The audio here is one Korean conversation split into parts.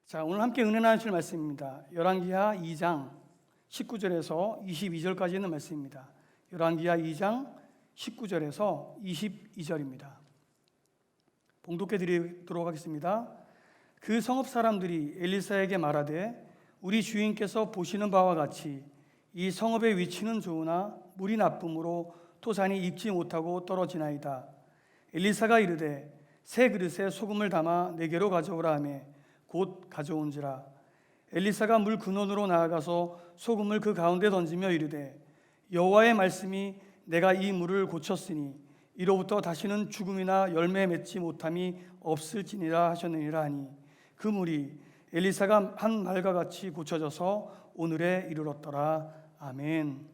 자, 오늘 함께 은혜 나누실 말씀입니다. 열왕기하 2장 19절에서 22절까지 있는 말씀입니다. 열왕기하 2장 19절에서 22절입니다. 봉독해 드리도록 하겠습니다. 그 성읍 사람들이 엘리사에게 말하되 우리 주인께서 보시는 바와 같이 이 성읍의 위치는 좋으나 물이 나쁨으로 토산이 익지 못하고 떨어지나이다. 엘리사가 이르되 새 그릇에 소금을 담아 내게로 가져오라 하며 곧 가져온지라. 엘리사가 물 근원으로 나아가서 소금을 그 가운데 던지며 이르되 여호와의 말씀이 내가 이 물을 고쳤으니 이로부터 다시는 죽음이나 열매 맺지 못함이 없을지니라 하셨느니라 하니 그 물이 엘리사가 한 말과 같이 고쳐져서 오늘에 이르렀더라. 아멘.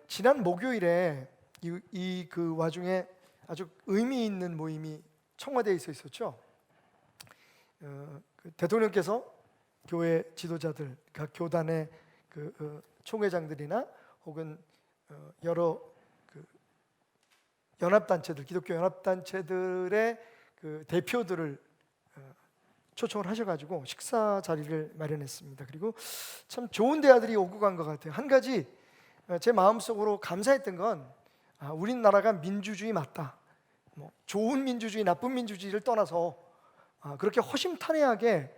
지난 목요일에 그 와중에 아주 의미 있는 모임이 청와대에 있었죠. 그 대통령께서 교회 지도자들, 각 교단의 총회장들이나 혹은 여러 연합단체들, 기독교 연합단체들의 그 대표들을 초청을 하셔가지고 식사 자리를 마련했습니다. 그리고 참 좋은 대화들이 오고 간 것 같아요. 한 가지 제 마음속으로 감사했던 건 우리나라가 민주주의 맞다, 좋은 민주주의, 나쁜 민주주의를 떠나서 그렇게 허심탄회하게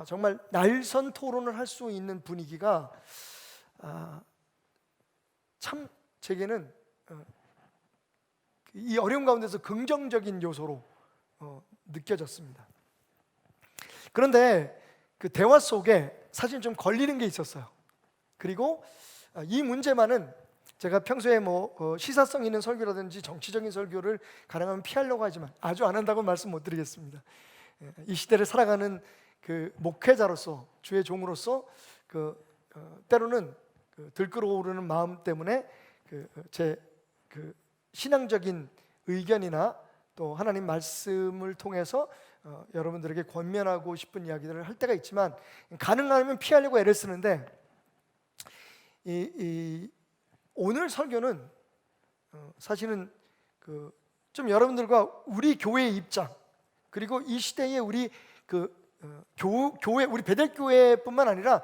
정말 날선 토론을 할 수 있는 분위기가 참 제게는 이 어려운 가운데서 긍정적인 요소로 느껴졌습니다. 그런데 그 대화 속에 사실 좀 걸리는 게 있었어요. 그리고 이 문제만은 제가 평소에 시사성 있는 설교라든지 정치적인 설교를 가능하면 피하려고 하지만 아주 안 한다고 말씀 못 드리겠습니다. 이 시대를 살아가는 그 목회자로서, 주의 종으로서 때로는 들끓어오르는 마음 때문에 제 신앙적인 의견이나 또 하나님 말씀을 통해서 여러분들에게 권면하고 싶은 이야기들을 할 때가 있지만 가능하면 피하려고 애를 쓰는데 오늘 설교는 사실은 좀 여러분들과 우리 교회의 입장, 그리고 이 시대에 우리 교회, 우리 베델교회뿐만 아니라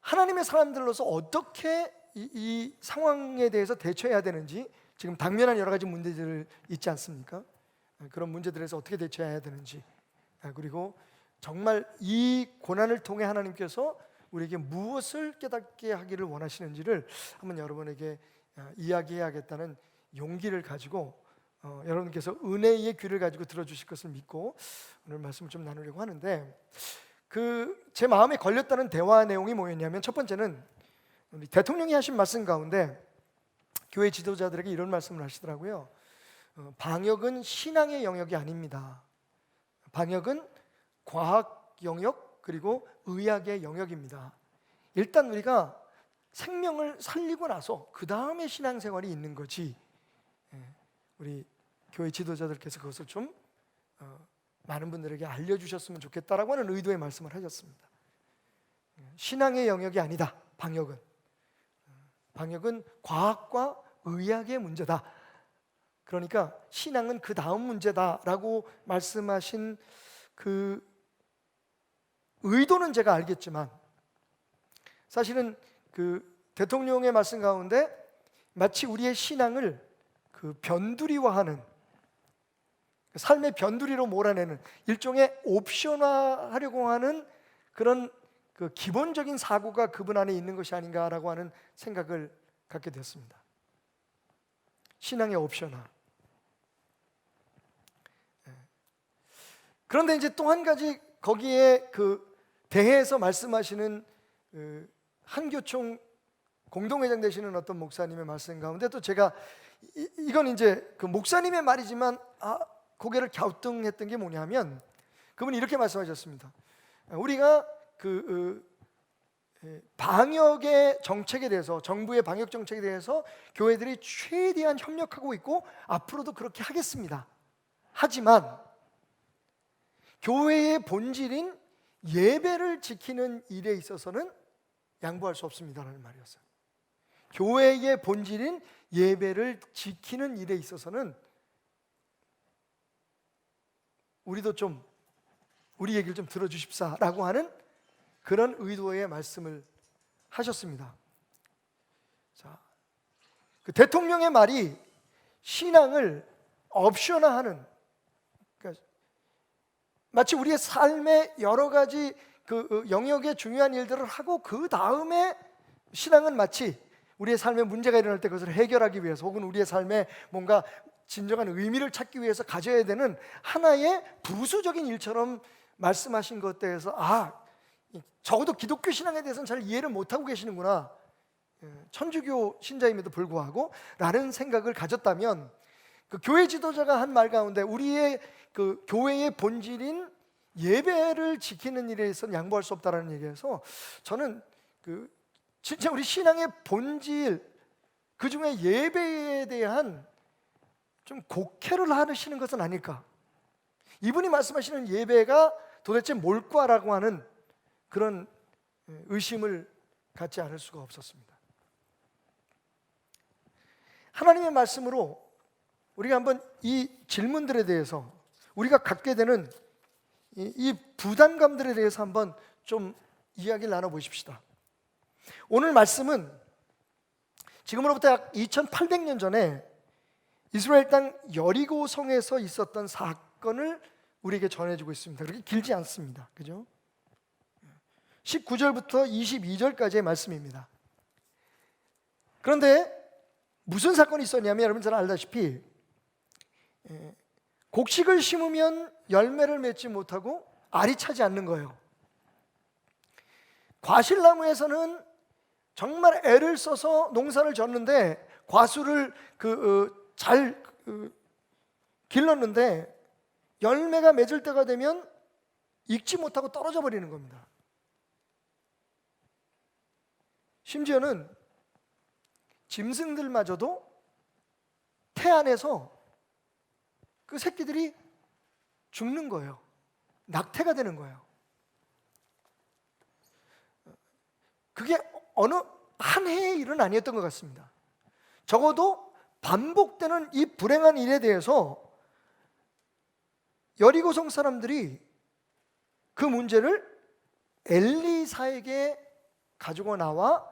하나님의 사람들로서 어떻게 이 상황에 대해서 대처해야 되는지, 지금 당면한 여러 가지 문제들 있지 않습니까? 그런 문제들에서 어떻게 대처해야 되는지, 그리고 정말 이 고난을 통해 하나님께서 우리에게 무엇을 깨닫게 하기를 원하시는지를 한번 여러분에게 이야기해야겠다는 용기를 가지고 여러분께서 은혜의 귀를 가지고 들어주실 것을 믿고 오늘 말씀을 좀 나누려고 하는데, 제 마음에 걸렸다는 대화 내용이 뭐였냐면, 첫 번째는 우리 대통령이 하신 말씀 가운데 교회 지도자들에게 이런 말씀을 하시더라고요. 방역은 신앙의 영역이 아닙니다. 방역은 과학 영역 그리고 의학의 영역입니다. 일단 우리가 생명을 살리고 나서 그 다음에 신앙생활이 있는 거지, 우리 교회 지도자들께서 그것을 좀 많은 분들에게 알려주셨으면 좋겠다라고 하는 의도의 말씀을 하셨습니다. 신앙의 영역이 아니다. 방역은 과학과 의학의 문제다. 그러니까 신앙은 그 다음 문제다라고 말씀하신 그 의도는 제가 알겠지만, 사실은 그 대통령의 말씀 가운데 마치 우리의 신앙을 그 변두리화하는, 삶의 변두리로 몰아내는 일종의 옵션화하려고 하는 그런 그 기본적인 사고가 그분 안에 있는 것이 아닌가라고 하는 생각을 갖게 됐습니다. 신앙의 옵션화. 그런데 이제 또 한 가지 거기에 그 대해서 말씀하시는 한교총 공동회장 되시는 어떤 목사님의 말씀 가운데 또 제가 이건 이제 그 목사님의 말이지만 고개를 갸우뚱했던 게 뭐냐면, 그분이 이렇게 말씀하셨습니다. 우리가 방역의 정책에 대해서, 정부의 방역 정책에 대해서 교회들이 최대한 협력하고 있고 앞으로도 그렇게 하겠습니다. 하지만 교회의 본질인 예배를 지키는 일에 있어서는 양보할 수 없습니다라는 말이었어요. 교회의 본질인 예배를 지키는 일에 있어서는 우리도 좀 우리 얘기를 좀 들어주십사라고 하는 그런 의도의 말씀을 하셨습니다. 자, 그 대통령의 말이 신앙을 옵션화하는, 그러니까 마치 우리의 삶의 여러 가지 그 영역의 중요한 일들을 하고 그 다음에 신앙은 마치 우리의 삶에 문제가 일어날 때 그것을 해결하기 위해서, 혹은 우리의 삶에 뭔가 진정한 의미를 찾기 위해서 가져야 되는 하나의 부수적인 일처럼 말씀하신 것에 대해서 적어도 기독교 신앙에 대해서는 잘 이해를 못하고 계시는구나, 천주교 신자임에도 불구하고 라는 생각을 가졌다면, 그 교회 지도자가 한 말 가운데 우리의 그 교회의 본질인 예배를 지키는 일에 있어서는 양보할 수 없다라는 얘기에서, 저는 진짜 우리 신앙의 본질, 그 중에 예배에 대한 좀 곡해를 하시는 것은 아닐까. 이분이 말씀하시는 예배가 도대체 뭘까라고 하는 그런 의심을 갖지 않을 수가 없었습니다. 하나님의 말씀으로 우리가 한번 이 질문들에 대해서, 우리가 갖게 되는 이 부담감들에 대해서 한번 좀 이야기를 나눠보십시다. 오늘 말씀은 지금으로부터 약 2800년 전에 이스라엘 땅 여리고 성에서 있었던 사건을 우리에게 전해주고 있습니다. 그렇게 길지 않습니다. 그죠? 19절부터 22절까지의 말씀입니다. 그런데 무슨 사건이 있었냐면, 여러분 잘 알다시피 곡식을 심으면 열매를 맺지 못하고 알이 차지 않는 거예요. 과실나무에서는 정말 애를 써서 농사를 졌는데, 과수를 잘 길렀는데 열매가 맺을 때가 되면 익지 못하고 떨어져 버리는 겁니다. 심지어는 짐승들마저도 태 안에서 그 새끼들이 죽는 거예요. 낙태가 되는 거예요. 그게 어느 한 해의 일은 아니었던 것 같습니다. 적어도 반복되는 이 불행한 일에 대해서 여리고성 사람들이 그 문제를 엘리사에게 가지고 나와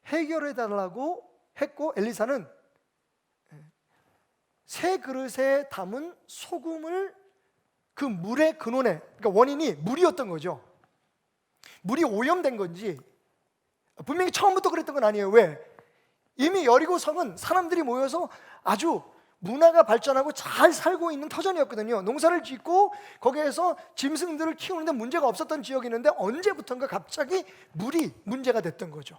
해결해 달라고 했고, 엘리사는 새 그릇에 담은 소금을 그 물의 근원에, 그러니까 원인이 물이었던 거죠. 물이 오염된 건지, 분명히 처음부터 그랬던 건 아니에요. 왜? 이미 여리고 성은 사람들이 모여서 아주 문화가 발전하고 잘 살고 있는 터전이었거든요. 농사를 짓고 거기에서 짐승들을 키우는데 문제가 없었던 지역이 있는데 언제부턴가 갑자기 물이 문제가 됐던 거죠.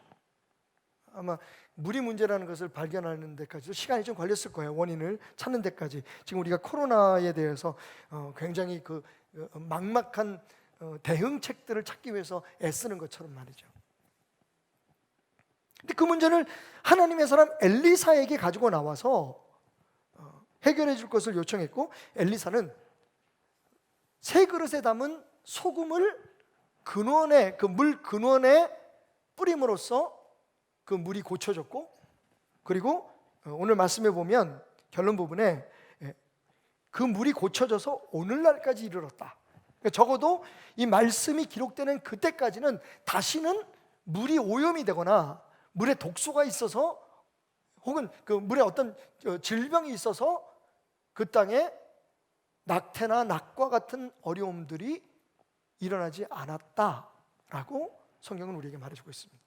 아마 물이 문제라는 것을 발견하는 데까지도 시간이 좀 걸렸을 거예요. 원인을 찾는 데까지. 지금 우리가 코로나에 대해서 굉장히 그 막막한 대응책들을 찾기 위해서 애쓰는 것처럼 말이죠. 근데 그 문제를 하나님의 사람 엘리사에게 가지고 나와서 해결해 줄 것을 요청했고, 엘리사는 새 그릇에 담은 소금을 근원에, 그 물 근원에 뿌림으로써 그 물이 고쳐졌고, 그리고 오늘 말씀에 보면 결론 부분에 그 물이 고쳐져서 오늘날까지 이르렀다. 그러니까 적어도 이 말씀이 기록되는 그때까지는 다시는 물이 오염이 되거나 물에 독소가 있어서 혹은 그 물에 어떤 질병이 있어서 그 땅에 낙태나 낙과 같은 어려움들이 일어나지 않았다라고 성경은 우리에게 말해주고 있습니다.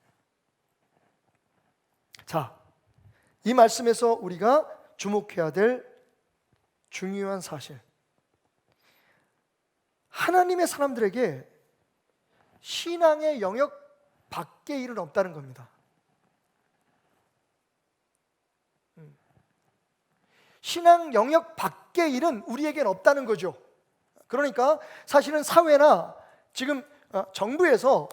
자, 이 말씀에서 우리가 주목해야 될 중요한 사실, 하나님의 사람들에게 신앙의 영역 밖의 일은 없다는 겁니다. 신앙 영역 밖의 일은 우리에겐 없다는 거죠. 그러니까 사실은 사회나 지금 정부에서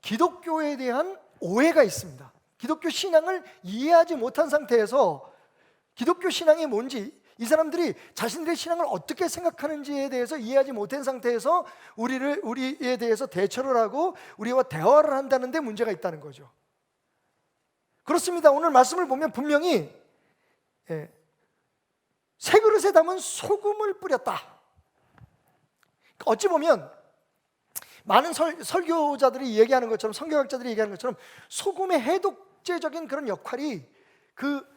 기독교에 대한 오해가 있습니다. 기독교 신앙을 이해하지 못한 상태에서 기독교 신앙이 뭔지, 이 사람들이 자신들의 신앙을 어떻게 생각하는지에 대해서 이해하지 못한 상태에서 우리에 대해서 대처를 하고 우리와 대화를 한다는 데 문제가 있다는 거죠. 그렇습니다. 오늘 말씀을 보면 분명히 새 그릇에 담은 소금을 뿌렸다. 어찌 보면 많은 설교자들이 얘기하는 것처럼, 성경학자들이 얘기하는 것처럼 소금의 해독제적인 그런 역할이 그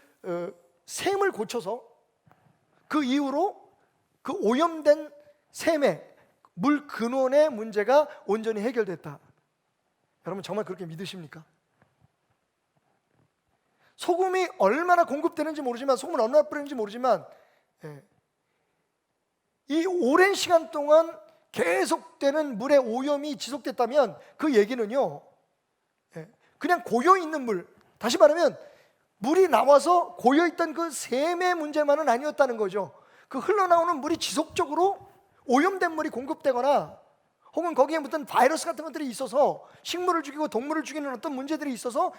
샘을 고쳐서 그 이후로 그 오염된 샘의 물 근원의 문제가 온전히 해결됐다. 여러분 정말 그렇게 믿으십니까? 소금이 얼마나 공급되는지 모르지만, 소금을 얼마나 뿌리는지 모르지만, 이 오랜 시간 동안 계속되는 물의 오염이 지속됐다면 그 얘기는요, 그냥 고여있는 물, 다시 말하면 물이 나와서 고여있던 그 샘의 문제만은 아니었다는 거죠. 그 흘러나오는 물이 지속적으로 오염된 물이 공급되거나 혹은 거기에 무슨 바이러스 같은 것들이 있어서 식물을 죽이고 동물을 죽이는 어떤 문제들이 있어서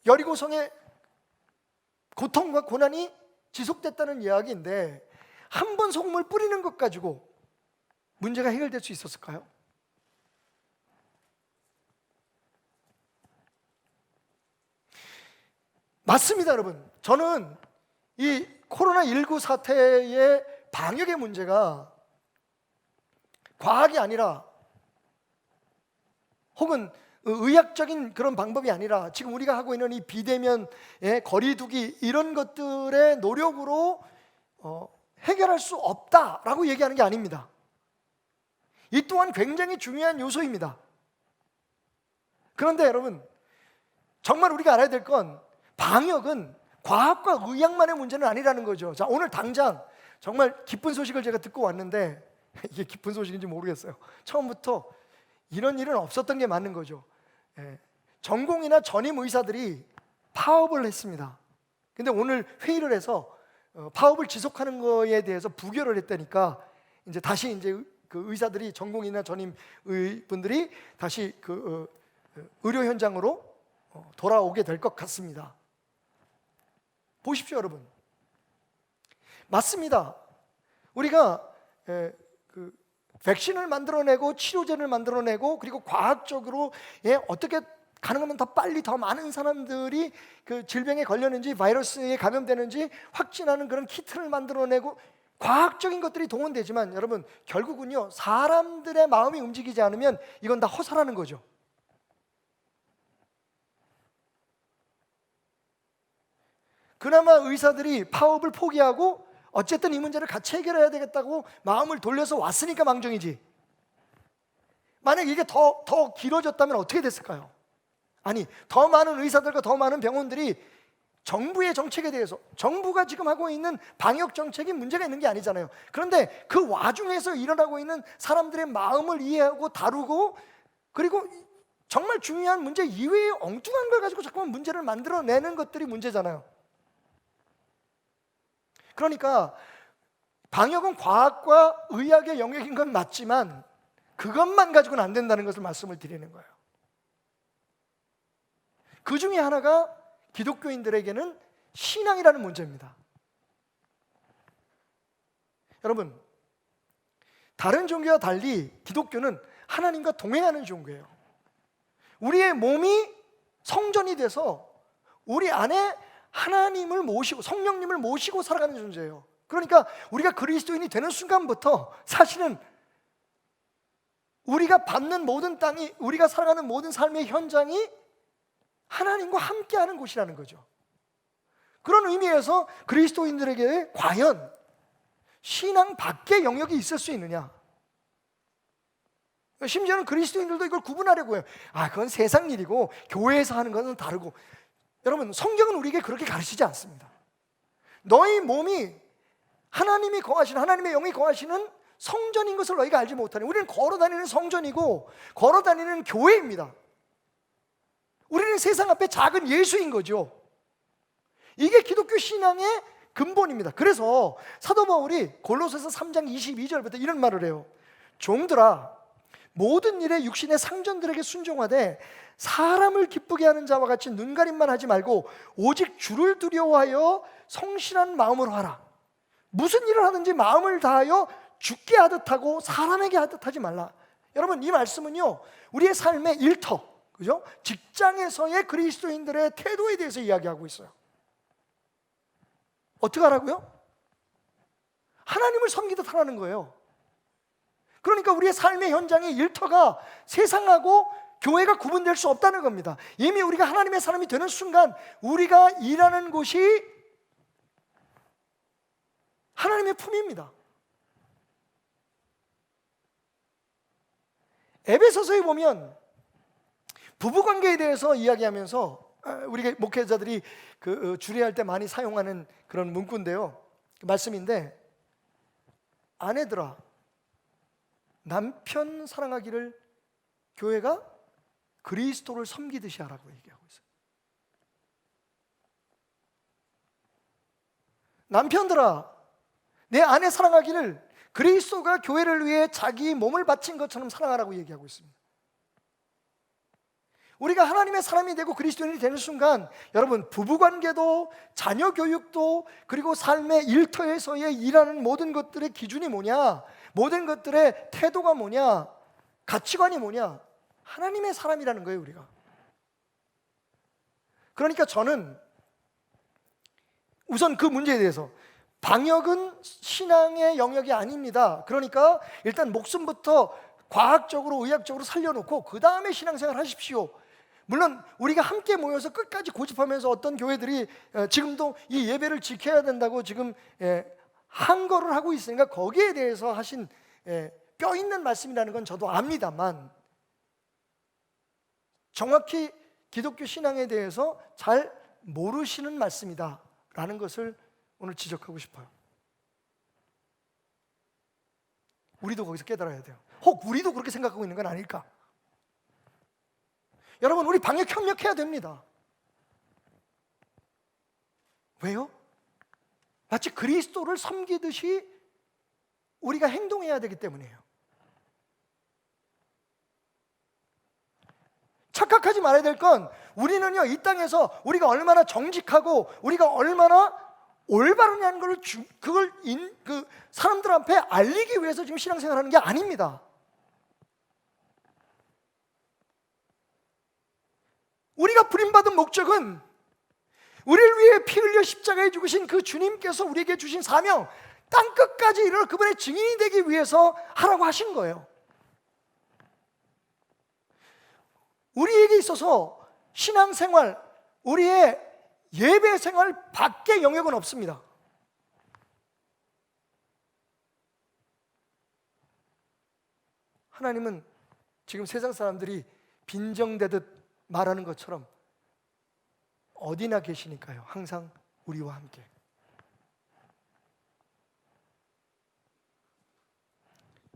여리고성의 고통과 고난이 지속됐다는 이야기인데, 한 번 소금을 뿌리는 것 가지고 문제가 해결될 수 있었을까요? 맞습니다, 여러분. 저는 이 코로나19 사태의 방역의 문제가 과학이 아니라 혹은 의학적인 그런 방법이 아니라 지금 우리가 하고 있는 이 비대면의 거리두기, 이런 것들의 노력으로 해결할 수 없다라고 얘기하는 게 아닙니다. 이 또한 굉장히 중요한 요소입니다. 그런데 여러분, 정말 우리가 알아야 될 건 방역은 과학과 의학만의 문제는 아니라는 거죠. 자, 오늘 당장 정말 기쁜 소식을 제가 듣고 왔는데, 이게 기쁜 소식인지 모르겠어요. 처음부터 이런 일은 없었던 게 맞는 거죠. 전공의나 전임 의사들이 파업을 했습니다. 근데 오늘 회의를 해서 파업을 지속하는 거에 대해서 부결을 했다니까, 이제 다시 이제 그 의사들이, 전공의나 전임 의분들이 다시 그 의료 현장으로 돌아오게 될 것 같습니다. 보십시오, 여러분. 맞습니다. 우리가 그 백신을 만들어내고 치료제를 만들어내고 그리고 과학적으로 어떻게 가능하면 더 빨리 더 많은 사람들이 그 질병에 걸렸는지 바이러스에 감염되는지 확진하는 그런 키트를 만들어내고 과학적인 것들이 동원되지만, 여러분 결국은요, 사람들의 마음이 움직이지 않으면 이건 다 허사라는 거죠. 그나마 의사들이 파업을 포기하고 어쨌든 이 문제를 같이 해결해야 되겠다고 마음을 돌려서 왔으니까 망정이지. 만약 이게 더 길어졌다면 어떻게 됐을까요? 아니, 더 많은 의사들과 더 많은 병원들이 정부의 정책에 대해서, 정부가 지금 하고 있는 방역 정책이 문제가 있는 게 아니잖아요. 그런데 그 와중에서 일어나고 있는 사람들의 마음을 이해하고 다루고, 그리고 정말 중요한 문제 이외의 엉뚱한 걸 가지고 자꾸만 문제를 만들어내는 것들이 문제잖아요. 그러니까 방역은 과학과 의학의 영역인 건 맞지만 그것만 가지고는 안 된다는 것을 말씀을 드리는 거예요. 그 중에 하나가 기독교인들에게는 신앙이라는 문제입니다. 여러분, 다른 종교와 달리 기독교는 하나님과 동행하는 종교예요. 우리의 몸이 성전이 돼서 우리 안에 하나님을 모시고 성령님을 모시고 살아가는 존재예요. 그러니까 우리가 그리스도인이 되는 순간부터 사실은 우리가 받는 모든 땅이, 우리가 살아가는 모든 삶의 현장이 하나님과 함께하는 곳이라는 거죠. 그런 의미에서 그리스도인들에게 과연 신앙 밖의 영역이 있을 수 있느냐? 심지어는 그리스도인들도 이걸 구분하려고 해요. 그건 세상 일이고 교회에서 하는 것은 다르고. 여러분, 성경은 우리에게 그렇게 가르치지 않습니다. 너희 몸이 하나님이 거하시는, 하나님의 영이 거하시는 성전인 것을 너희가 알지 못하니. 우리는 걸어다니는 성전이고 걸어다니는 교회입니다. 우리는 세상 앞에 작은 예수인 거죠. 이게 기독교 신앙의 근본입니다. 그래서 사도 바울이 골로새서 3장 22절부터 이런 말을 해요. 종들아, 모든 일에 육신의 상전들에게 순종하되 사람을 기쁘게 하는 자와 같이 눈가림만 하지 말고 오직 주를 두려워하여 성실한 마음으로 하라. 무슨 일을 하든지 마음을 다하여 주께 하듯 하고 사람에게 하듯 하지 말라. 여러분, 이 말씀은요, 우리의 삶의 일터, 그죠? 직장에서의 그리스도인들의 태도에 대해서 이야기하고 있어요. 어떻게 하라고요? 하나님을 섬기듯 하라는 거예요. 그러니까 우리의 삶의 현장의 일터가 세상하고 교회가 구분될 수 없다는 겁니다. 이미 우리가 하나님의 사람이 되는 순간 우리가 일하는 곳이 하나님의 품입니다. 에베소서에 보면 부부관계에 대해서 이야기하면서 우리 목회자들이 주례할 때 많이 사용하는 그런 문구인데요, 말씀인데, 아내들아 남편 사랑하기를 교회가 그리스도를 섬기듯이 하라고 얘기하고 있어요. 남편들아 내 아내 사랑하기를 그리스도가 교회를 위해 자기 몸을 바친 것처럼 사랑하라고 얘기하고 있습니다. 우리가 하나님의 사람이 되고 그리스도인이 되는 순간, 여러분, 부부관계도 자녀 교육도 그리고 삶의 일터에서의 일하는 모든 것들의 기준이 뭐냐, 모든 것들의 태도가 뭐냐, 가치관이 뭐냐, 하나님의 사람이라는 거예요, 우리가. 그러니까 저는 우선 그 문제에 대해서, 방역은 신앙의 영역이 아닙니다. 그러니까 일단 목숨부터 과학적으로 의학적으로 살려놓고 그 다음에 신앙생활 하십시오. 물론 우리가 함께 모여서 끝까지 고집하면서 어떤 교회들이 지금도 이 예배를 지켜야 된다고 지금 항거를 하고 있으니까 거기에 대해서 하신 뼈 있는 말씀이라는 건 저도 압니다만, 정확히 기독교 신앙에 대해서 잘 모르시는 말씀이다 라는 것을 오늘 지적하고 싶어요. 우리도 거기서 깨달아야 돼요. 혹 우리도 그렇게 생각하고 있는 건 아닐까? 여러분, 우리 방역 협력해야 됩니다. 왜요? 마치 그리스도를 섬기듯이 우리가 행동해야 되기 때문이에요. 착각하지 말아야 될 건, 우리는요 이 땅에서 우리가 얼마나 정직하고 우리가 얼마나 올바르냐는 걸 그걸 사람들 앞에 알리기 위해서 지금 신앙생활하는 게 아닙니다. 우리가 부림받은 목적은 우리를 위해 피 흘려 십자가에 죽으신 그 주님께서 우리에게 주신 사명, 땅끝까지 이르러 그분의 증인이 되기 위해서 하라고 하신 거예요. 우리에게 있어서 신앙생활, 우리의 예배 생활 밖의 영역은 없습니다. 하나님은 지금 세상 사람들이 빈정대듯 말하는 것처럼 어디나 계시니까요. 항상 우리와 함께.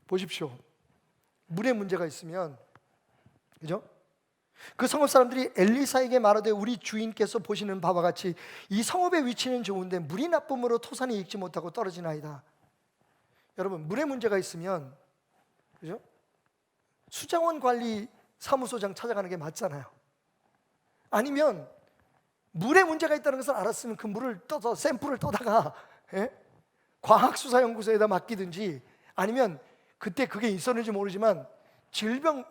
보십시오. 물에 문제가 있으면, 그죠? 그 성읍 사람들이 엘리사에게 말하되 우리 주인께서 보시는 바와 같이 이 성읍의 위치는 좋은데 물이 나쁨으로 토산이 익지 못하고 떨어지나이다. 여러분, 물에 문제가 있으면, 그죠? 수자원 관리 사무소장 찾아가는 게 맞잖아요. 아니면 물에 문제가 있다는 것을 알았으면 그 물을 떠서 샘플을 떠다가 과학수사연구소에다 맡기든지, 아니면 그때 그게 있었는지 모르지만 질병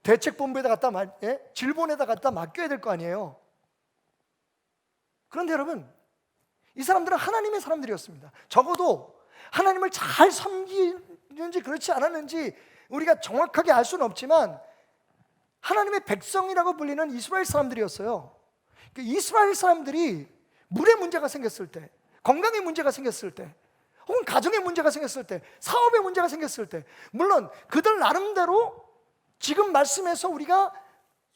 대책본부에다 갖다 질본에다 갖다 맡겨야 될 거 아니에요. 그런데 여러분, 이 사람들은 하나님의 사람들이었습니다. 적어도 하나님을 잘 섬기는지 그렇지 않았는지 우리가 정확하게 알 수는 없지만 하나님의 백성이라고 불리는 이스라엘 사람들이었어요. 이스라엘 사람들이 물에 문제가 생겼을 때, 건강에 문제가 생겼을 때, 혹은 가정에 문제가 생겼을 때, 사업에 문제가 생겼을 때, 물론 그들 나름대로 지금 말씀에서 우리가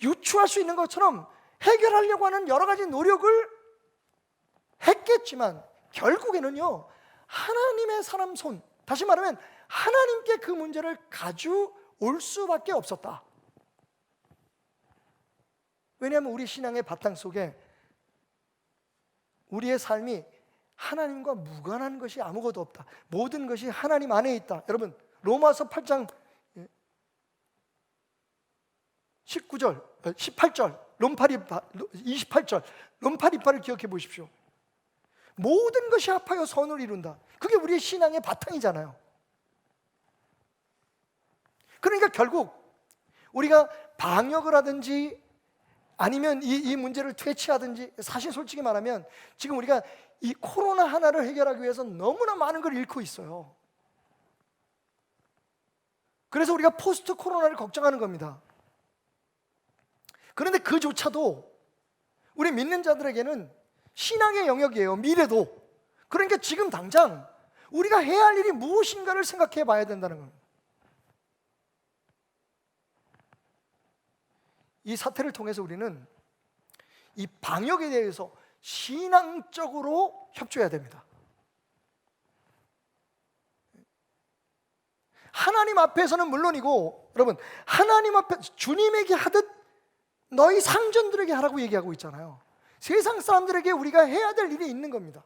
유추할 수 있는 것처럼 해결하려고 하는 여러 가지 노력을 했겠지만 결국에는요, 하나님의 사람 손, 다시 말하면 하나님께 그 문제를 가져올 수밖에 없었다. 왜냐하면 우리 신앙의 바탕 속에 우리의 삶이 하나님과 무관한 것이 아무것도 없다. 모든 것이 하나님 안에 있다. 여러분, 로마서 8장 19절, 18절, 롬파리파 28절, 롬파리파를 기억해 보십시오. 모든 것이 합하여 선을 이룬다. 그게 우리의 신앙의 바탕이잖아요. 그러니까 결국 우리가 방역을 하든지 아니면 이 문제를 퇴치하든지, 사실 솔직히 말하면 지금 우리가 이 코로나 하나를 해결하기 위해서 너무나 많은 걸 잃고 있어요. 그래서 우리가 포스트 코로나를 걱정하는 겁니다. 그런데 그조차도 우리 믿는 자들에게는 신앙의 영역이에요. 미래도. 그러니까 지금 당장 우리가 해야 할 일이 무엇인가를 생각해 봐야 된다는 겁니다. 이 사태를 통해서 우리는 이 방역에 대해서 신앙적으로 협조해야 됩니다. 하나님 앞에서는 물론이고, 여러분, 하나님 앞에 주님에게 하듯 너희 상전들에게 하라고 얘기하고 있잖아요. 세상 사람들에게 우리가 해야 될 일이 있는 겁니다.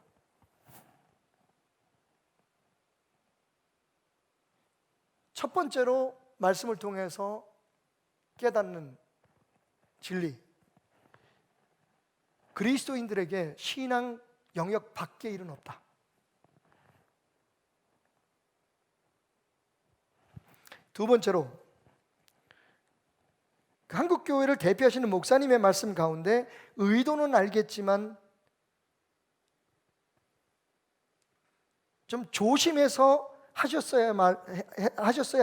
첫 번째로 말씀을 통해서 깨닫는 진리, 그리스도인들에게 신앙 영역 밖의 일은 없다. 두 번째로, 한국 교회를 대표하시는 목사님의 말씀 가운데 의도는 알겠지만 좀 조심해서 하셨어야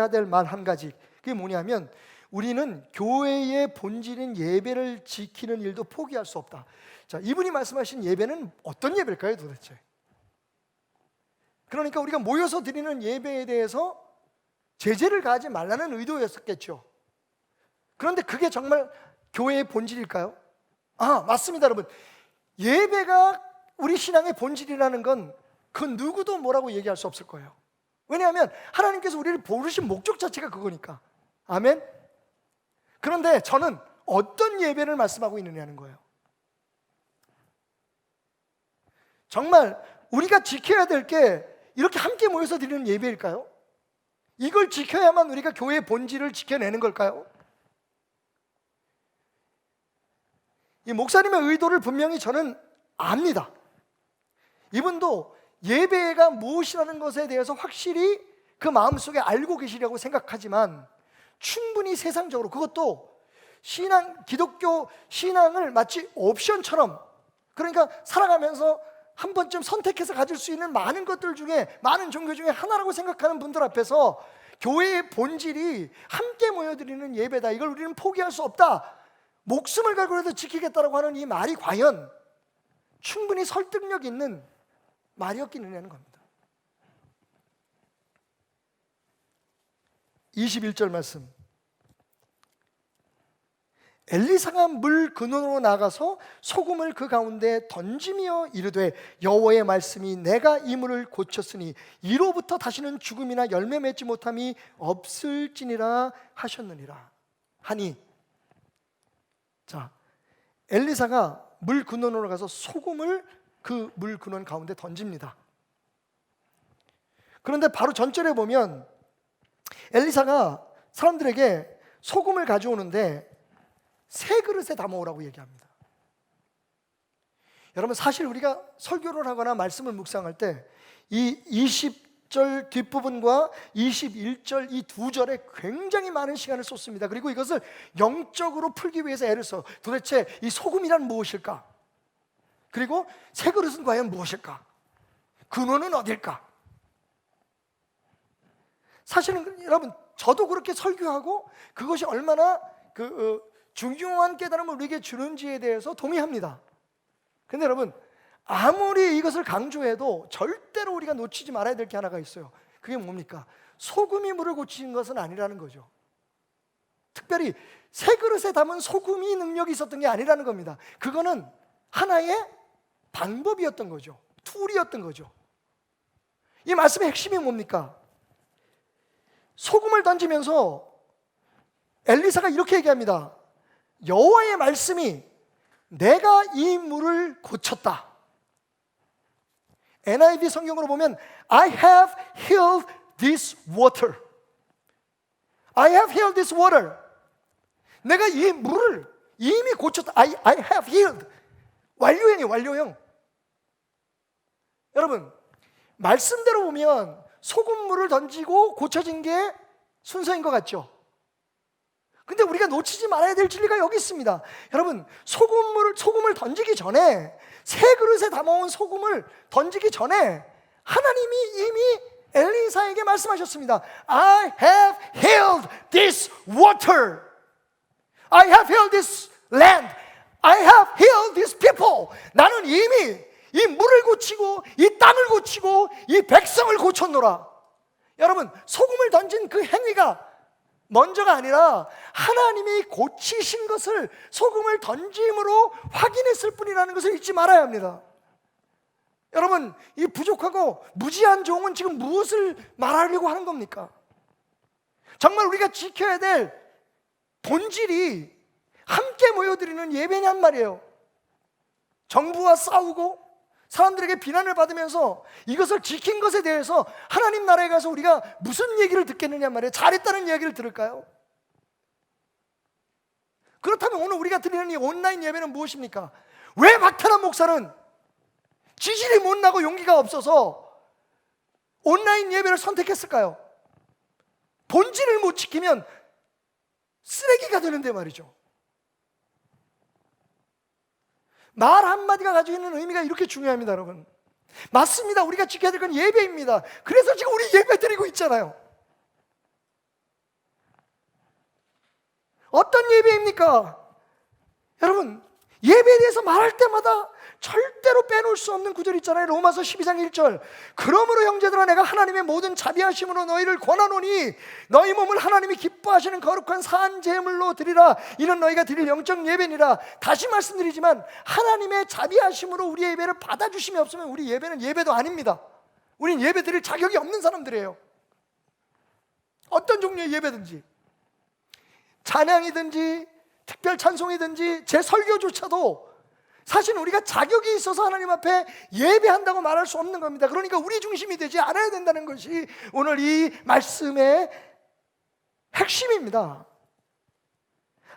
될 말 한 가지. 그게 뭐냐면, 우리는 교회의 본질인 예배를 지키는 일도 포기할 수 없다. 자, 이분이 말씀하신 예배는 어떤 예배일까요, 도대체? 그러니까 우리가 모여서 드리는 예배에 대해서 제재를 가하지 말라는 의도였었겠죠. 그런데 그게 정말 교회의 본질일까요? 아, 맞습니다, 여러분. 예배가 우리 신앙의 본질이라는 건 그 누구도 뭐라고 얘기할 수 없을 거예요. 왜냐하면 하나님께서 우리를 부르신 목적 자체가 그거니까. 아멘? 그런데 저는 어떤 예배를 말씀하고 있느냐는 거예요. 정말 우리가 지켜야 될 게 이렇게 함께 모여서 드리는 예배일까요? 이걸 지켜야만 우리가 교회의 본질을 지켜내는 걸까요? 이 목사님의 의도를 분명히 저는 압니다. 이분도 예배가 무엇이라는 것에 대해서 확실히 그 마음속에 알고 계시려고 생각하지만, 충분히 세상적으로, 그것도 기독교 신앙을 마치 옵션처럼, 그러니까 살아가면서 한 번쯤 선택해서 가질 수 있는 많은 것들 중에, 많은 종교 중에 하나라고 생각하는 분들 앞에서 교회의 본질이 함께 모여드리는 예배다, 이걸 우리는 포기할 수 없다, 목숨을 걸고라도 지키겠다라고 하는 이 말이 과연 충분히 설득력 있는 말이었기는 겁니다. 21절 말씀. 엘리사가 물 근원으로 나가서 소금을 그 가운데 던지며 이르되 여호와의 말씀이 내가 이 물을 고쳤으니 이로부터 다시는 죽음이나 열매 맺지 못함이 없을지니라 하셨느니라 하니, 자, 엘리사가 물 근원으로 가서 소금을 그 물 근원 가운데 던집니다. 그런데 바로 전절에 보면 엘리사가 사람들에게 소금을 가져오는데 새 그릇에 담아오라고 얘기합니다. 여러분, 사실 우리가 설교를 하거나 말씀을 묵상할 때 이 20절 뒷부분과 21절 이 두 절에 굉장히 많은 시간을 쏟습니다. 그리고 이것을 영적으로 풀기 위해서 애를 써. 도대체 이 소금이란 무엇일까? 그리고 새 그릇은 과연 무엇일까? 근원은 어딜까? 사실은 여러분, 저도 그렇게 설교하고 그것이 얼마나 중요한 깨달음을 우리에게 주는지에 대해서 동의합니다. 근데 여러분, 아무리 이것을 강조해도 절대로 우리가 놓치지 말아야 될 게 하나가 있어요. 그게 뭡니까? 소금이 물을 고치는 것은 아니라는 거죠. 특별히 새 그릇에 담은 소금이 능력이 있었던 게 아니라는 겁니다. 그거는 하나의 방법이었던 거죠. 툴이었던 거죠. 이 말씀의 핵심이 뭡니까? 소금을 던지면서 엘리사가 이렇게 얘기합니다. 여호와의 말씀이 내가 이 물을 고쳤다. NIV 성경으로 보면 I have healed this water. I have healed this water. 내가 이 물을 이미 고쳤다. I have healed. 완료형이에요, 완료형. 여러분, 말씀대로 보면 소금물을 던지고 고쳐진 게 순서인 것 같죠? 근데 우리가 놓치지 말아야 될 진리가 여기 있습니다. 여러분, 소금을 던지기 전에, 새 그릇에 담아온 소금을 던지기 전에 하나님이 이미 엘리사에게 말씀하셨습니다. I have healed this water. I have healed this land. I have healed this people. 나는 이미 이 물을 고치고 이 땅을 고치고 이 백성을 고쳤노라. 여러분, 소금을 던진 그 행위가 먼저가 아니라 하나님이 고치신 것을 소금을 던짐으로 확인했을 뿐이라는 것을 잊지 말아야 합니다. 여러분, 이 부족하고 무지한 종은 지금 무엇을 말하려고 하는 겁니까? 정말 우리가 지켜야 될 본질이 함께 모여드리는 예배냔 말이에요. 정부와 싸우고 사람들에게 비난을 받으면서 이것을 지킨 것에 대해서 하나님 나라에 가서 우리가 무슨 얘기를 듣겠느냐 말이에요. 잘했다는 얘기를 들을까요? 그렇다면 오늘 우리가 드리는 이 온라인 예배는 무엇입니까? 왜 박태남 목사는 지질이 못 나고 용기가 없어서 온라인 예배를 선택했을까요? 본질을 못 지키면 쓰레기가 되는데 말이죠. 말 한마디가 가지고 있는 의미가 이렇게 중요합니다, 여러분. 맞습니다. 우리가 지켜야 될 건 예배입니다. 그래서 지금 우리 예배 드리고 있잖아요. 어떤 예배입니까? 여러분, 예배에 대해서 말할 때마다 절대로 빼놓을 수 없는 구절이 있잖아요. 로마서 12장 1절. 그러므로 형제들아, 내가 하나님의 모든 자비하심으로 너희를 권하노니 너희 몸을 하나님이 기뻐하시는 거룩한 산 제물로 드리라. 이는 너희가 드릴 영적 예배니라. 다시 말씀드리지만 하나님의 자비하심으로 우리의 예배를 받아주심이 없으면 우리 예배는 예배도 아닙니다. 우린 예배 드릴 자격이 없는 사람들이에요. 어떤 종류의 예배든지, 찬양이든지 특별 찬송이든지 제 설교조차도 사실 우리가 자격이 있어서 하나님 앞에 예배한다고 말할 수 없는 겁니다. 그러니까 우리 중심이 되지 않아야 된다는 것이 오늘 이 말씀의 핵심입니다.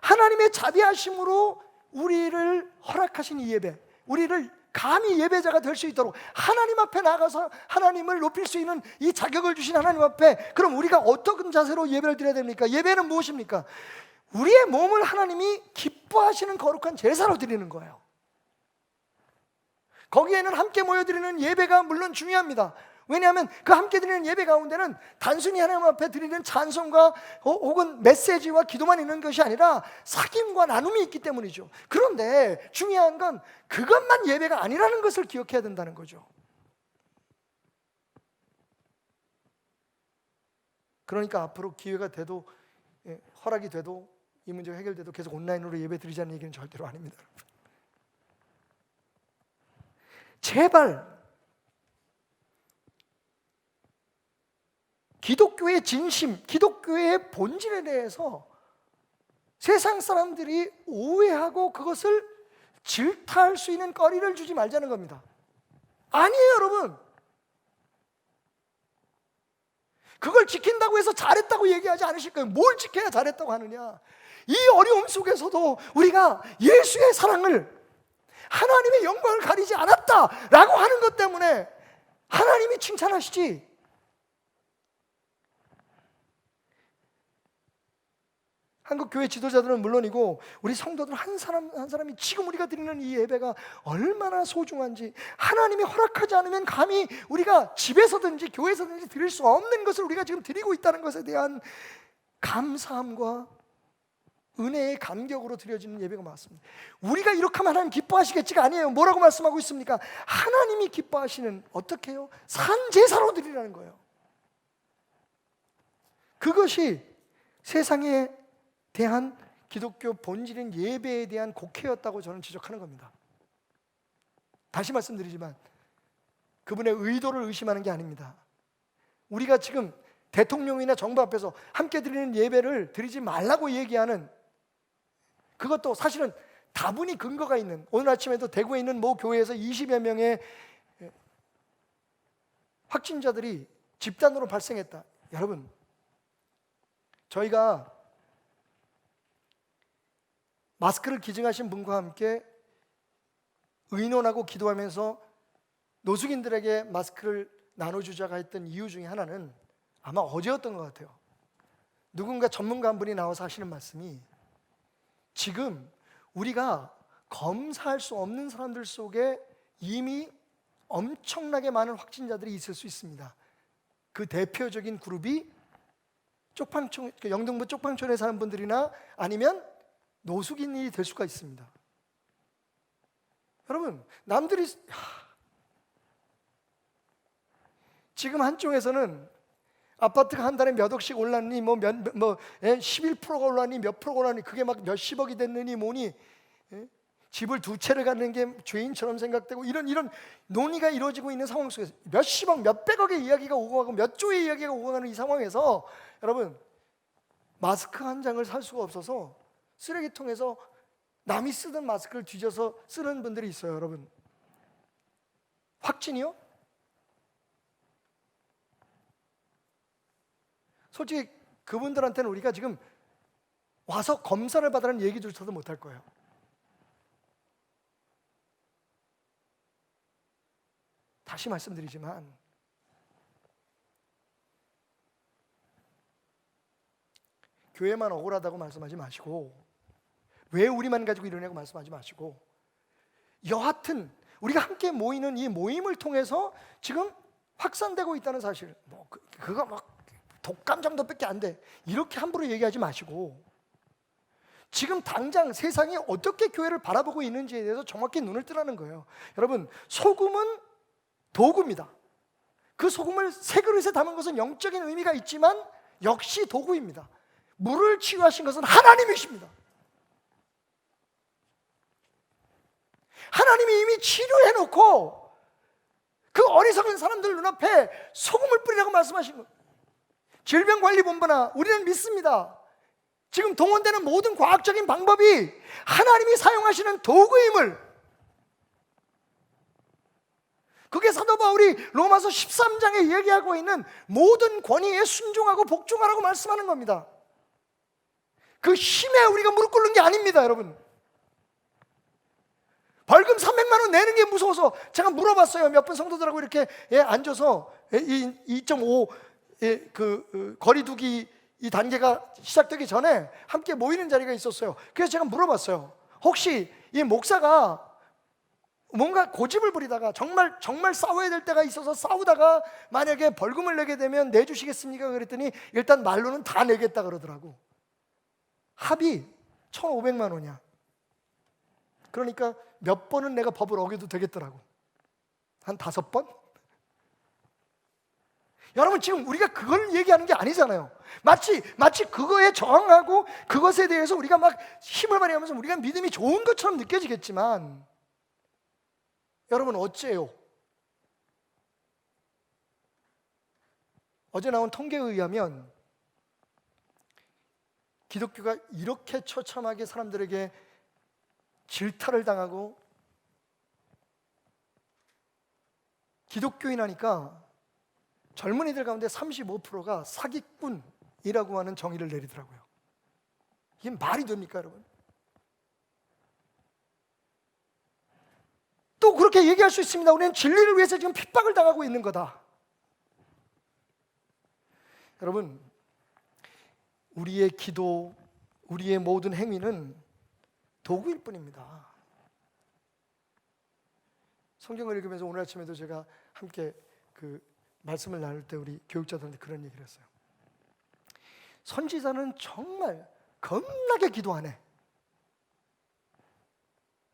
하나님의 자비하심으로 우리를 허락하신 이 예배, 우리를 감히 예배자가 될 수 있도록 하나님 앞에 나가서 하나님을 높일 수 있는 이 자격을 주신 하나님 앞에, 그럼 우리가 어떤 자세로 예배를 드려야 됩니까? 예배는 무엇입니까? 우리의 몸을 하나님이 기뻐하시는 거룩한 제사로 드리는 거예요. 거기에는 함께 모여드리는 예배가 물론 중요합니다. 왜냐하면 그 함께 드리는 예배 가운데는 단순히 하나님 앞에 드리는 찬송과 혹은 메시지와 기도만 있는 것이 아니라 사귐과 나눔이 있기 때문이죠. 그런데 중요한 건 그것만 예배가 아니라는 것을 기억해야 된다는 거죠. 그러니까 앞으로 기회가 돼도, 허락이 돼도, 이 문제가 해결돼도 계속 온라인으로 예배 드리자는 얘기는 절대로 아닙니다. 제발 기독교의 진심, 기독교의 본질에 대해서 세상 사람들이 오해하고 그것을 질타할 수 있는 거리를 주지 말자는 겁니다. 아니에요, 여러분. 그걸 지킨다고 해서 잘했다고 얘기하지 않으실 거예요. 뭘 지켜야 잘했다고 하느냐. 이 어려움 속에서도 우리가 예수의 사랑을, 하나님의 영광을 가리지 않았다라고 하는 것 때문에 하나님이 칭찬하시지. 한국 교회 지도자들은 물론이고 우리 성도들 한 사람 한 사람이 지금 우리가 드리는 이 예배가 얼마나 소중한지, 하나님이 허락하지 않으면 감히 우리가 집에서든지 교회에서든지 드릴 수 없는 것을 우리가 지금 드리고 있다는 것에 대한 감사함과 은혜의 감격으로 드려지는 예배가 맞습니다. 우리가 이렇게 하면 하나님 기뻐하시겠지가 아니에요. 뭐라고 말씀하고 있습니까? 하나님이 기뻐하시는, 어떻게 해요? 산 제사로 드리라는 거예요. 그것이 세상에 대한 기독교 본질인 예배에 대한 곡해였다고 저는 지적하는 겁니다. 다시 말씀드리지만 그분의 의도를 의심하는 게 아닙니다. 우리가 지금 대통령이나 정부 앞에서 함께 드리는 예배를 드리지 말라고 얘기하는, 그것도 사실은 다분히 근거가 있는, 오늘 아침에도 대구에 있는 모 교회에서 20여 명의 확진자들이 집단으로 발생했다. 여러분, 저희가 마스크를 기증하신 분과 함께 의논하고 기도하면서 노숙인들에게 마스크를 나눠주자가 했던 이유 중에 하나는 아마 어제였던 것 같아요. 누군가 전문가 한 분이 나와서 하시는 말씀이, 지금 우리가 검사할 수 없는 사람들 속에 이미 엄청나게 많은 확진자들이 있을 수 있습니다. 그 대표적인 그룹이 쪽방촌, 영등포 쪽방촌에 사는 분들이나 아니면 노숙인이 될 수가 있습니다. 여러분, 남들이 지금 한쪽에서는 아파트가 한 달에 몇 억씩 올랐니, 11%가 올랐니, 몇 프로가 올랐니, 그게 막 몇십억이 됐느니 뭐니, 집을 두 채를 갖는 게 죄인처럼 생각되고, 이런 논의가 이루어지고 있는 상황 속에서 몇십억, 몇백억의 이야기가 오고 가고 몇 조의 이야기가 오고 가는 이 상황에서 여러분, 마스크 한 장을 살 수가 없어서 쓰레기통에서 남이 쓰던 마스크를 뒤져서 쓰는 분들이 있어요. 여러분, 확진이요? 솔직히 그분들한테는 우리가 지금 와서 검사를 받으라는 얘기조차도 못할 거예요. 다시 말씀드리지만 교회만 억울하다고 말씀하지 마시고, 왜 우리만 가지고 이러냐고 말씀하지 마시고, 여하튼 우리가 함께 모이는 이 모임을 통해서 지금 확산되고 있다는 사실, 그거 막 독감 정도밖에 안 돼, 이렇게 함부로 얘기하지 마시고, 지금 당장 세상이 어떻게 교회를 바라보고 있는지에 대해서 정확히 눈을 뜨라는 거예요. 여러분, 소금은 도구입니다. 그 소금을 새 그릇에 담은 것은 영적인 의미가 있지만 역시 도구입니다. 물을 치유하신 것은 하나님이십니다. 하나님이 이미 치료해놓고 그 어리석은 사람들 눈앞에 소금을 뿌리라고 말씀하신 거예요. 질병관리본부나 우리는 믿습니다. 지금 동원되는 모든 과학적인 방법이 하나님이 사용하시는 도구임을, 그게 사도 바울이 로마서 13장에 얘기하고 있는 모든 권위에 순종하고 복종하라고 말씀하는 겁니다. 그 힘에 우리가 무릎 꿇는 게 아닙니다, 여러분. 벌금 300만 원 내는 게 무서워서 제가 물어봤어요. 몇 분 성도들하고 이렇게 앉아서 2.5 거리두기 이 단계가 시작되기 전에 함께 모이는 자리가 있었어요. 그래서 제가 물어봤어요. 혹시 이 목사가 뭔가 고집을 부리다가 정말 싸워야 될 때가 있어서 싸우다가 만약에 벌금을 내게 되면 내주시겠습니까? 그랬더니 일단 말로는 다 내겠다 그러더라고. 합의 1,500만 원이야. 그러니까 몇 번은 내가 법을 어겨도 되겠더라고. 한 5번? 여러분, 지금 우리가 그걸 얘기하는 게 아니잖아요. 마치 그거에 저항하고 그것에 대해서 우리가 막 힘을 발휘하면서 우리가 믿음이 좋은 것처럼 느껴지겠지만, 여러분 어째요? 어제 나온 통계에 의하면 기독교가 이렇게 처참하게 사람들에게 질타를 당하고 기독교인 하니까 젊은이들 가운데 35%가 사기꾼이라고 하는 정의를 내리더라고요. 이게 말이 됩니까, 여러분? 또 그렇게 얘기할 수 있습니다. 우리는 진리를 위해서 지금 핍박을 당하고 있는 거다. 여러분, 우리의 기도, 우리의 모든 행위는 도구일 뿐입니다. 성경을 읽으면서 오늘 아침에도 제가 함께 그 말씀을 나눌 때 우리 교육자들한테 그런 얘기를 했어요. 선지자는 정말 겁나게 기도하네.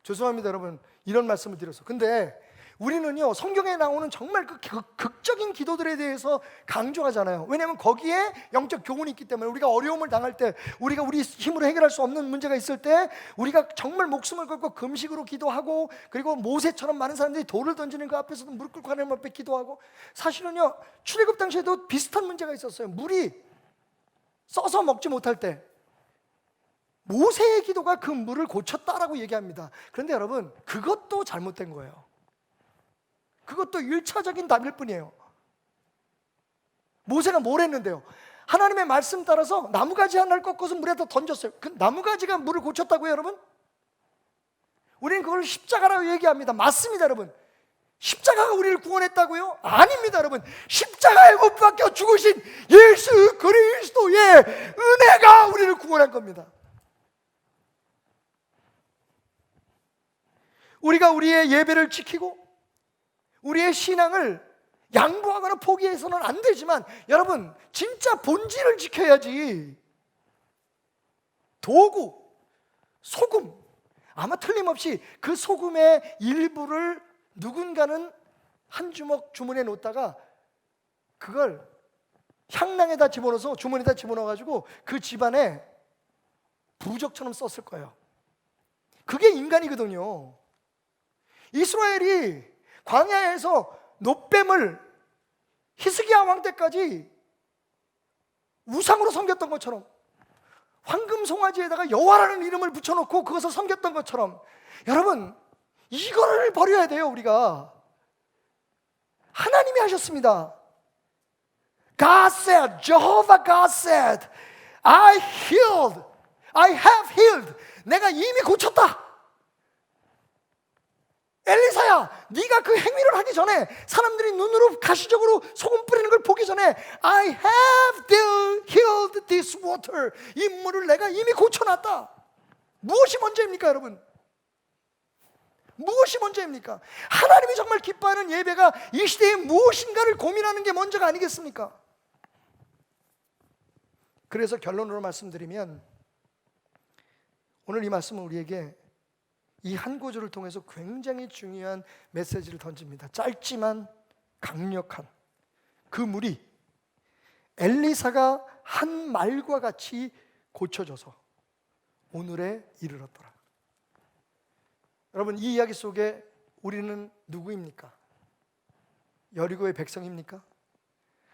죄송합니다, 여러분. 이런 말씀을 드려서. 근데 우리는요, 성경에 나오는 정말 그 극적인 기도들에 대해서 강조하잖아요. 왜냐하면 거기에 영적 교훈이 있기 때문에 우리가 어려움을 당할 때, 우리가 우리 힘으로 해결할 수 없는 문제가 있을 때 우리가 정말 목숨을 걸고 금식으로 기도하고, 그리고 모세처럼 많은 사람들이 돌을 던지는 그 앞에서도 무릎 꿇고 하나님 앞에 기도하고, 사실은요 출애굽 당시에도 비슷한 문제가 있었어요. 물이 써서 먹지 못할 때 모세의 기도가 그 물을 고쳤다라고 얘기합니다. 그런데 여러분, 그것도 잘못된 거예요. 그것도 1차적인 답일 뿐이에요. 모세가 뭘 했는데요? 하나님의 말씀 따라서 나무가지 하나를 꺾어서 물에다 던졌어요. 그 나무가지가 물을 고쳤다고요, 여러분? 우리는 그걸 십자가라고 얘기합니다. 맞습니다, 여러분. 십자가가 우리를 구원했다고요? 아닙니다, 여러분. 십자가에 못 박혀 죽으신 예수 그리스도의 은혜가 우리를 구원한 겁니다. 우리가 우리의 예배를 지키고 우리의 신앙을 양보하거나 포기해서는 안 되지만, 여러분 진짜 본질을 지켜야지. 도구, 소금, 아마 틀림없이 그 소금의 일부를 누군가는 한 주먹 주머니에 놓다가 그걸 향낭에다 집어넣어서 주머니에다 집어넣어가지고 그 집안에 부적처럼 썼을 거예요. 그게 인간이거든요. 이스라엘이 광야에서 놋뱀을 히스기야 왕 때까지 우상으로 섬겼던 것처럼, 황금 송아지에다가 여호와라는 이름을 붙여놓고 그것을 섬겼던 것처럼, 여러분 이거를 버려야 돼요. 우리가 하나님이 하셨습니다. God said, Jehovah God said, I have healed. 내가 이미 고쳤다. 엘리사야, 네가 그 행위를 하기 전에, 사람들이 눈으로 가시적으로 소금 뿌리는 걸 보기 전에 I have healed this water. 이 물을 내가 이미 고쳐놨다. 무엇이 먼저입니까, 여러분? 무엇이 먼저입니까? 하나님이 정말 기뻐하는 예배가 이 시대에 무엇인가를 고민하는 게 먼저가 아니겠습니까? 그래서 결론으로 말씀드리면, 오늘 이 말씀은 우리에게 이 한 구절을 통해서 굉장히 중요한 메시지를 던집니다. 짧지만 강력한 그 물이 엘리사가 한 말과 같이 고쳐져서 오늘에 이르렀더라. 여러분, 이 이야기 속에 우리는 누구입니까? 여리고의 백성입니까?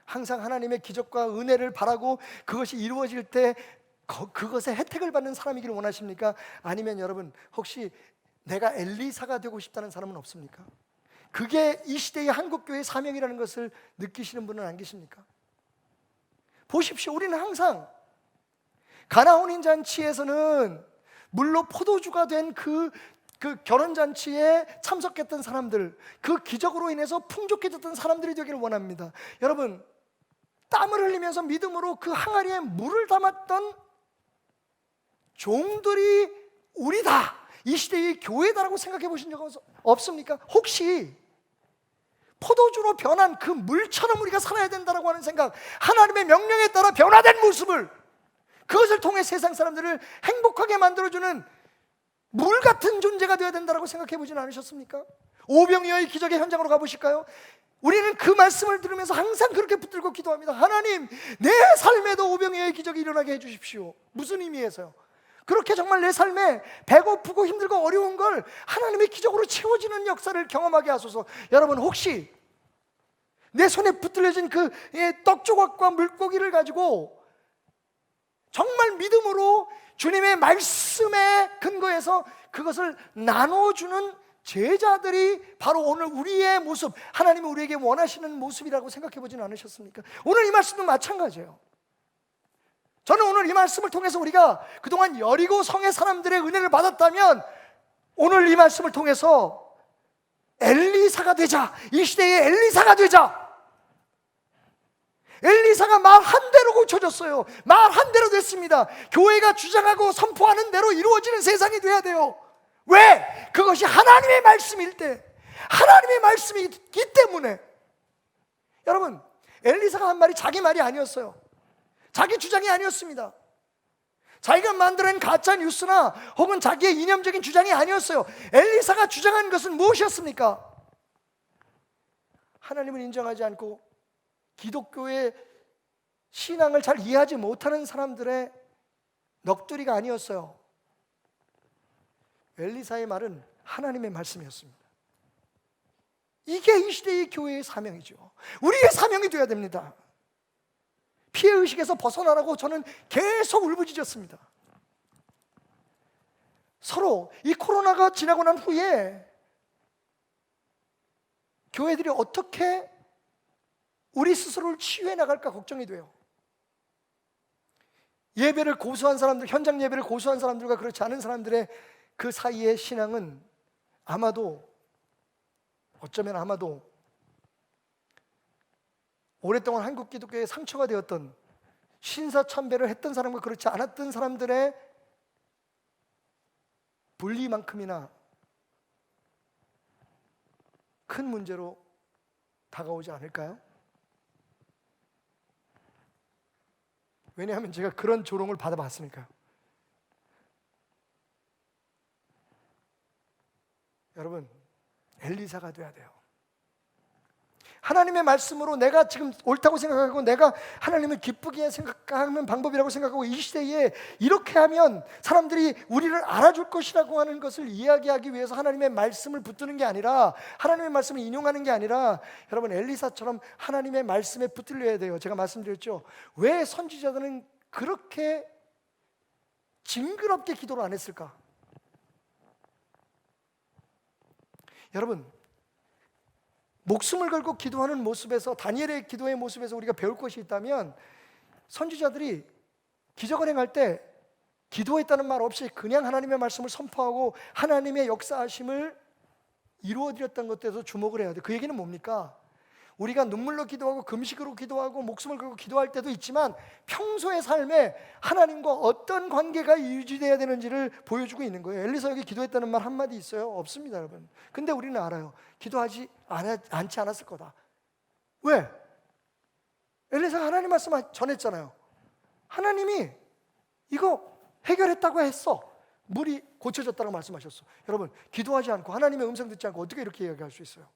항상 하나님의 기적과 은혜를 바라고 그것이 이루어질 때 그것의 혜택을 받는 사람이기를 원하십니까? 아니면 여러분, 혹시 내가 엘리사가 되고 싶다는 사람은 없습니까? 그게 이 시대의 한국교회의 사명이라는 것을 느끼시는 분은 안 계십니까? 보십시오. 우리는 항상 가나혼인 잔치에서는 물로 포도주가 된 그 결혼잔치에 참석했던 사람들, 그 기적으로 인해서 풍족해졌던 사람들이 되기를 원합니다. 여러분, 땀을 흘리면서 믿음으로 그 항아리에 물을 담았던 종들이 우리다, 이 시대의 교회다라고 생각해 보신 적 없습니까? 혹시 포도주로 변한 그 물처럼 우리가 살아야 된다고 하는 생각, 하나님의 명령에 따라 변화된 모습을, 그것을 통해 세상 사람들을 행복하게 만들어주는 물 같은 존재가 되어야 된다고 생각해 보진 않으셨습니까? 오병이어의 기적의 현장으로 가보실까요? 우리는 그 말씀을 들으면서 항상 그렇게 붙들고 기도합니다. 하나님, 내 삶에도 오병이어의 기적이 일어나게 해주십시오. 무슨 의미에서요? 그렇게 정말 내 삶에 배고프고 힘들고 어려운 걸 하나님의 기적으로 채워지는 역사를 경험하게 하소서. 여러분, 혹시 내 손에 붙들려진 그 떡조각과 물고기를 가지고 정말 믿음으로 주님의 말씀에 근거해서 그것을 나눠주는 제자들이 바로 오늘 우리의 모습, 하나님이 우리에게 원하시는 모습이라고 생각해 보지는 않으셨습니까? 오늘 이 말씀도 마찬가지예요. 저는 오늘 이 말씀을 통해서 우리가 그동안 여리고 성의 사람들의 은혜를 받았다면, 오늘 이 말씀을 통해서 엘리사가 되자, 이 시대의 엘리사가 되자. 엘리사가 말 한 대로 고쳐졌어요. 말 한 대로 됐습니다. 교회가 주장하고 선포하는 대로 이루어지는 세상이 돼야 돼요. 왜? 그것이 하나님의 말씀일 때, 하나님의 말씀이 있기 때문에. 여러분, 엘리사가 한 말이 자기 말이 아니었어요. 자기 주장이 아니었습니다. 자기가 만들어낸 가짜 뉴스나 혹은 자기의 이념적인 주장이 아니었어요. 엘리사가 주장한 것은 무엇이었습니까? 하나님을 인정하지 않고 기독교의 신앙을 잘 이해하지 못하는 사람들의 넋두리가 아니었어요. 엘리사의 말은 하나님의 말씀이었습니다. 이게 이 시대의 교회의 사명이죠. 우리의 사명이 되어야 됩니다. 피해의식에서 벗어나라고 저는 계속 울부짖었습니다. 서로 이 코로나가 지나고 난 후에 교회들이 어떻게 우리 스스로를 치유해 나갈까 걱정이 돼요. 예배를 고수한 사람들, 현장 예배를 고수한 사람들과 그렇지 않은 사람들의 그 사이의 신앙은 아마도, 어쩌면 아마도 오랫동안 한국 기독교에 상처가 되었던, 신사참배를 했던 사람과 그렇지 않았던 사람들의 분리만큼이나 큰 문제로 다가오지 않을까요? 왜냐하면 제가 그런 조롱을 받아봤으니까요. 여러분, 엘리사가 돼야 돼요. 하나님의 말씀으로 내가 지금 옳다고 생각하고 내가 하나님을 기쁘게 생각하는 방법이라고 생각하고 이 시대에 이렇게 하면 사람들이 우리를 알아줄 것이라고 하는 것을 이야기하기 위해서 하나님의 말씀을 붙드는 게 아니라, 하나님의 말씀을 인용하는 게 아니라, 여러분, 엘리사처럼 하나님의 말씀에 붙들려야 돼요. 제가 말씀드렸죠. 왜 선지자들은 그렇게 징그럽게 기도를 안 했을까? 여러분, 목숨을 걸고 기도하는 모습에서, 다니엘의 기도의 모습에서 우리가 배울 것이 있다면, 선지자들이 기적을 행할 때 기도했다는 말 없이 그냥 하나님의 말씀을 선포하고 하나님의 역사하심을 이루어드렸던 것에서 주목을 해야 돼요. 그 얘기는 뭡니까? 우리가 눈물로 기도하고 금식으로 기도하고 목숨을 걸고 기도할 때도 있지만, 평소의 삶에 하나님과 어떤 관계가 유지되어야 되는지를 보여주고 있는 거예요. 엘리사 여기 기도했다는 말 한마디 있어요? 없습니다, 여러분. 근데 우리는 알아요. 기도하지 않지 않았을 거다. 왜? 엘리사가 하나님 말씀 전했잖아요. 하나님이 이거 해결했다고 했어. 물이 고쳐졌다고 말씀하셨어. 여러분, 기도하지 않고 하나님의 음성 듣지 않고 어떻게 이렇게 이야기할 수 있어요?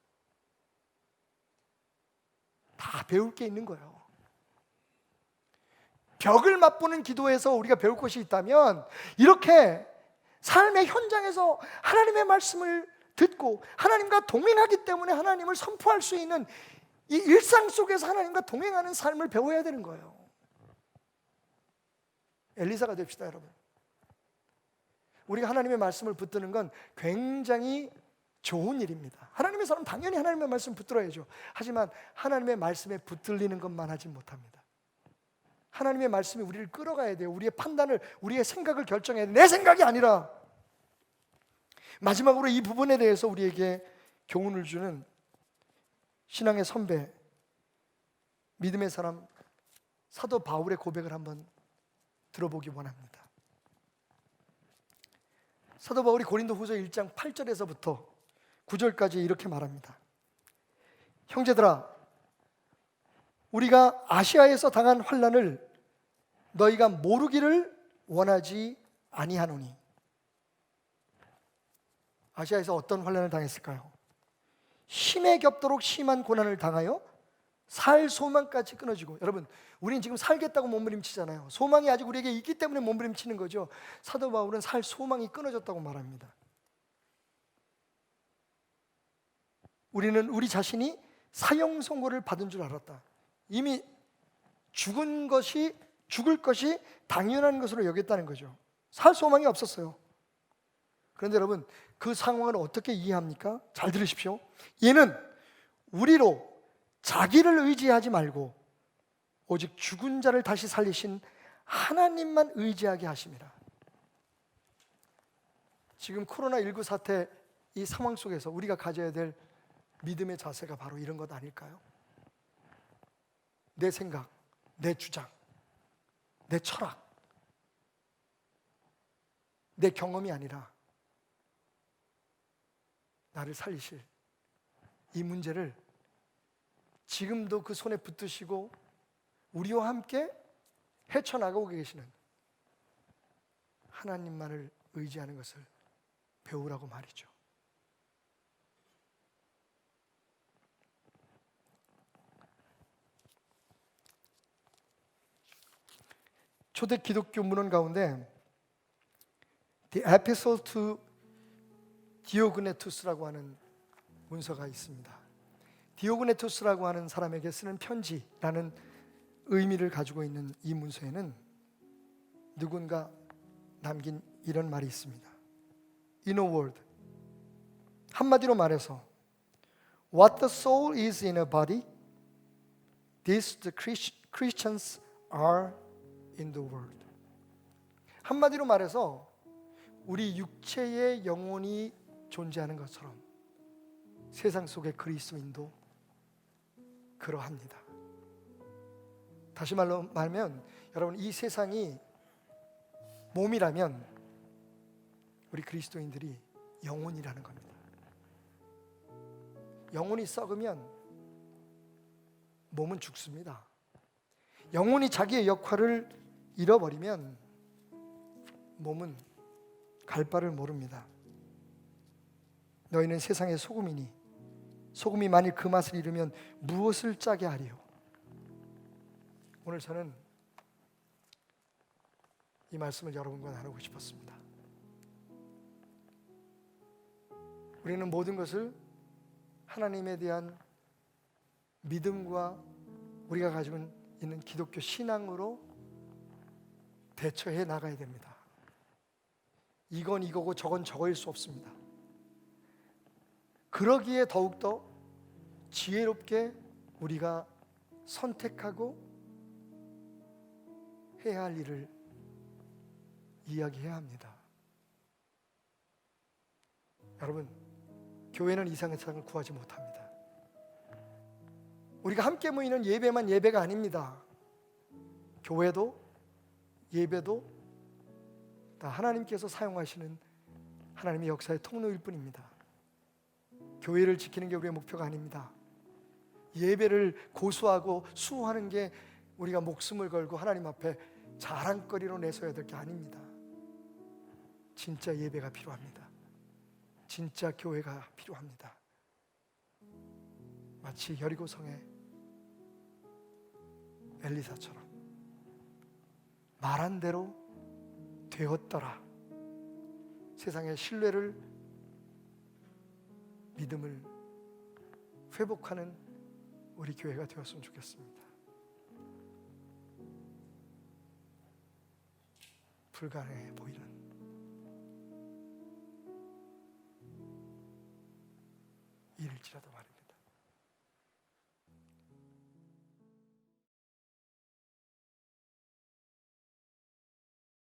다 배울 게 있는 거예요. 벽을 맛보는 기도에서 우리가 배울 것이 있다면, 이렇게 삶의 현장에서 하나님의 말씀을 듣고 하나님과 동행하기 때문에 하나님을 선포할 수 있는 이 일상 속에서 하나님과 동행하는 삶을 배워야 되는 거예요. 엘리사가 됩시다, 여러분. 우리가 하나님의 말씀을 붙드는 건 굉장히 좋은 일입니다. 하나님의 사람 당연히 하나님의 말씀 붙들어야죠. 하지만 하나님의 말씀에 붙들리는 것만 하지 못합니다. 하나님의 말씀이 우리를 끌어가야 돼요. 우리의 판단을, 우리의 생각을 결정해야 돼요. 내 생각이 아니라. 마지막으로 이 부분에 대해서 우리에게 교훈을 주는 신앙의 선배, 믿음의 사람 사도 바울의 고백을 한번 들어보기 원합니다. 사도 바울이 고린도후서 1장 8절에서부터 9절까지 이렇게 말합니다. 형제들아, 우리가 아시아에서 당한 환난을 너희가 모르기를 원하지 아니하노니. 아시아에서 어떤 환난을 당했을까요? 힘에 겹도록 심한 고난을 당하여 살 소망까지 끊어지고. 여러분, 우리는 지금 살겠다고 몸부림치잖아요. 소망이 아직 우리에게 있기 때문에 몸부림치는 거죠. 사도 바울은 살 소망이 끊어졌다고 말합니다. 우리는 우리 자신이 사형 선고를 받은 줄 알았다. 이미 죽을 것이 당연한 것으로 여겼다는 거죠. 살 소망이 없었어요. 그런데 여러분, 그 상황을 어떻게 이해합니까? 잘 들으십시오. 이는 우리로 자기를 의지하지 말고 오직 죽은 자를 다시 살리신 하나님만 의지하게 하심이라. 지금 코로나19 사태 이 상황 속에서 우리가 가져야 될 믿음의 자세가 바로 이런 것 아닐까요? 내 생각, 내 주장, 내 철학, 내 경험이 아니라 나를 살리실 이 문제를 지금도 그 손에 붙드시고 우리와 함께 헤쳐나가고 계시는 하나님만을 의지하는 것을 배우라고 말이죠. 초대 기독교 문헌 가운데 The Epistle to 디오그네투스라고 하는 문서가 있습니다. 디오그네투스라고 하는 사람에게 쓰는 편지라는 의미를 가지고 있는 이 문서에는 누군가 남긴 이런 말이 있습니다. In a word, 한마디로 말해서 What the soul is in a body, this the Christians are in the world. 한마디로 말해서 우리 육체의 영혼이 존재하는 것처럼 세상 속의 그리스도인도 그러합니다. 다시 말하면 여러분, 이 세상이 몸이라면 우리 그리스도인들이 영혼이라는 겁니다. 영혼이 썩으면 몸은 죽습니다. 영혼이 자기의 역할을 잃어버리면 몸은 갈 바를 모릅니다. 너희는 세상의 소금이니 소금이 만일 그 맛을 잃으면 무엇을 짜게 하리요? 오늘 저는 이 말씀을 여러분과 나누고 싶었습니다. 우리는 모든 것을 하나님에 대한 믿음과 우리가 가지고 있는 기독교 신앙으로 대처해 나가야 됩니다. 이건 이거고 저건 저거일 수 없습니다. 그러기에 더욱더 지혜롭게 우리가 선택하고 해야 할 일을 이야기해야 합니다. 여러분, 교회는 이상의 세상을 구하지 못합니다. 우리가 함께 모이는 예배만 예배가 아닙니다. 교회도 예배도 다 하나님께서 사용하시는 하나님의 역사의 통로일 뿐입니다. 교회를 지키는 게 우리의 목표가 아닙니다. 예배를 고수하고 수호하는 게 우리가 목숨을 걸고 하나님 앞에 자랑거리로 내서야 될 게 아닙니다. 진짜 예배가 필요합니다. 진짜 교회가 필요합니다. 마치 여리고성의 엘리사처럼 말한 대로 되었더라. 세상의 신뢰를, 믿음을 회복하는 우리 교회가 되었으면 좋겠습니다. 불가능해 보이는 일일지라도 말입니다.